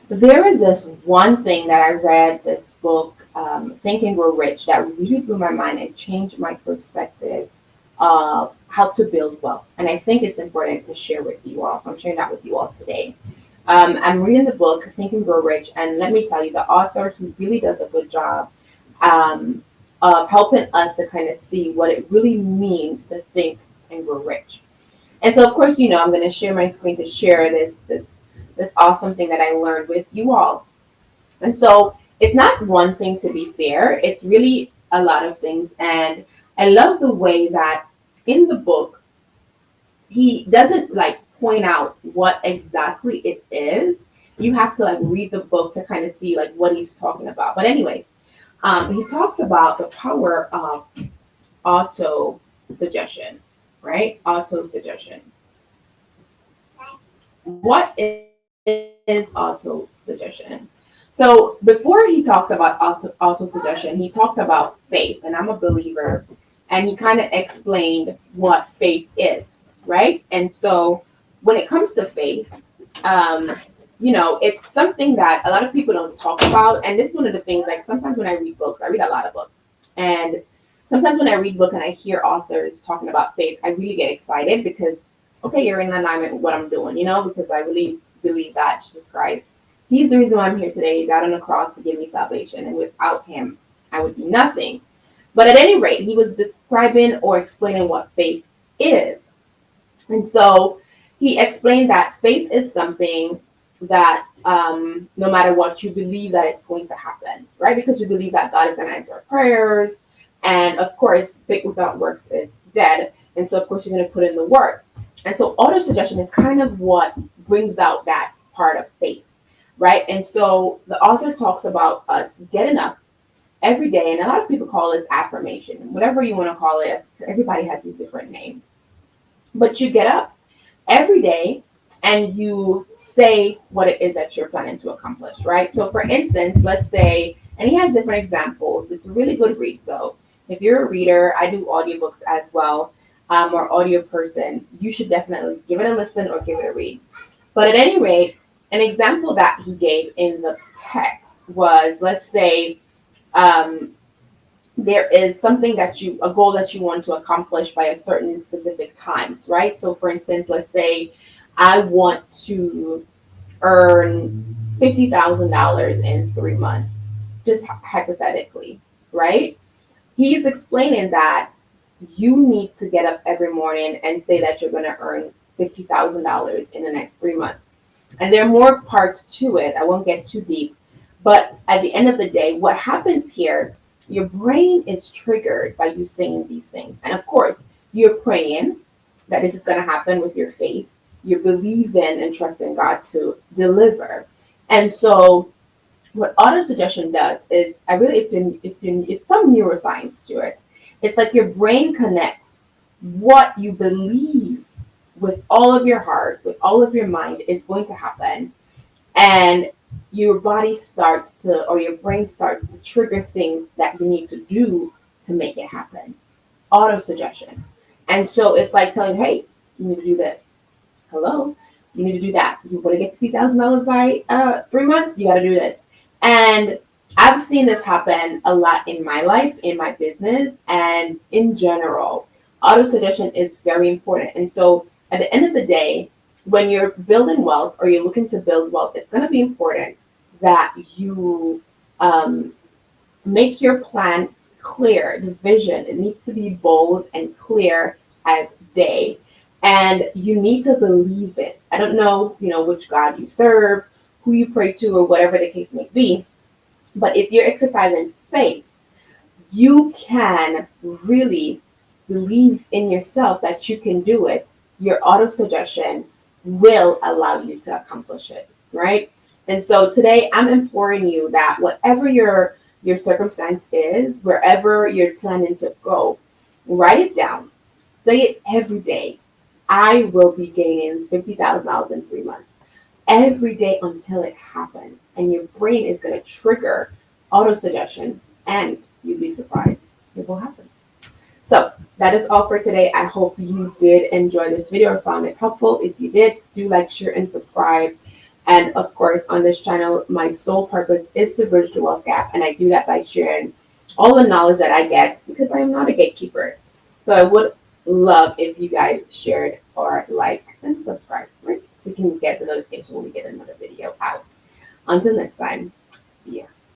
There is this one thing that I read this book, Think and Grow Rich, that really blew my mind and changed my perspective of how to build wealth. And I think it's important to share with you all. So I'm sharing that with you all today. I'm reading the book, Think and Grow Rich, and let me tell you, the author, he really does a good job um, of helping us to kind of see what it really means to think and grow rich. And so, of course, I'm going to share my screen to share this awesome thing that I learned with you all. And so, it's not one thing, to be fair. It's really a lot of things. And I love the way that in the book he doesn't like point out what exactly it is. You have to like read the book to kind of see like what he's talking about. But anyways, he talks about the power of auto suggestion, right? Auto suggestion. What is auto suggestion? So before he talks about auto suggestion, he talked about faith, and I'm a believer, and he kind of explained what faith is, right? And so when it comes to faith, um, it's something that a lot of people don't talk about, and this is one of the things. Like sometimes when I read books, I read a lot of books, and sometimes when I read book and I hear authors talking about faith, I really get excited because okay, you're in alignment with what I'm doing, because I really believe that Jesus Christ, He's the reason why I'm here today. He died on the cross to give me salvation, and without Him, I would be nothing. But at any rate, he was describing or explaining what faith is. And so he explained that faith is something that no matter what, you believe that it's going to happen, right? Because you believe that God is going to answer prayers. And of course, faith without works is dead. And so, of course, you're going to put in the work. And so, auto suggestion is kind of what brings out that part of faith, right? And so, the author talks about us getting up every day. And a lot of people call it affirmation, whatever you want to call it. Everybody has these different names. But you get up every day and you say what it is that you're planning to accomplish, right? So, for instance, let's say, and he has different examples. It's a really good read. So, if you're a reader, I do audiobooks as well, or audio person, you should definitely give it a listen or give it a read. But at any rate, an example that he gave in the text was, let's say, um, there is something a goal that you want to accomplish by a certain specific times, right? So for instance, let's say I want to earn $50,000 in 3 months, just hypothetically, right? He's explaining that you need to get up every morning and say that you're going to earn $50,000 in the next 3 months. And there are more parts to it. I won't get too deep. But at the end of the day, what happens here, your brain is triggered by you saying these things. And of course, you're praying that this is going to happen with your faith. You're believing and trusting God to deliver. And so what auto suggestion does is, it's some neuroscience to it. It's like your brain connects what you believe with all of your heart, with all of your mind is going to happen. And your body starts to, or your brain starts to trigger things that you need to do to make it happen. Auto suggestion. And so it's like telling you, hey, you need to do this. Hello, you need to do that. You want to get $50,000 by 3 months, you got to do this. And I've seen this happen a lot in my life, in my business, and in general. Auto suggestion is very important. And so at the end of the day, when you're building wealth or you're looking to build wealth, it's going to be important that you make your plan clear, the vision. It needs to be bold and clear as day. And you need to believe it. I don't know, which God you serve, who you pray to, or whatever the case may be. But if you're exercising faith, you can really believe in yourself that you can do it. Your auto suggestion will allow you to accomplish it, right? And so today I'm imploring you that whatever your circumstance is, wherever you're planning to go, write it down. Say it every day. I will be gaining $50,000 in 3 months. Every day until it happens. And your brain is going to trigger auto suggestion, and you'll be surprised it will happen. So that is all for today. I hope you did enjoy this video or found it helpful. If you did, do like, share, and subscribe. And of course, on this channel, my sole purpose is to bridge the wealth gap. And I do that by sharing all the knowledge that I get because I am not a gatekeeper. So I would love if you guys shared or like and subscribe, right? So you can get the notification when we get another video out. Until next time.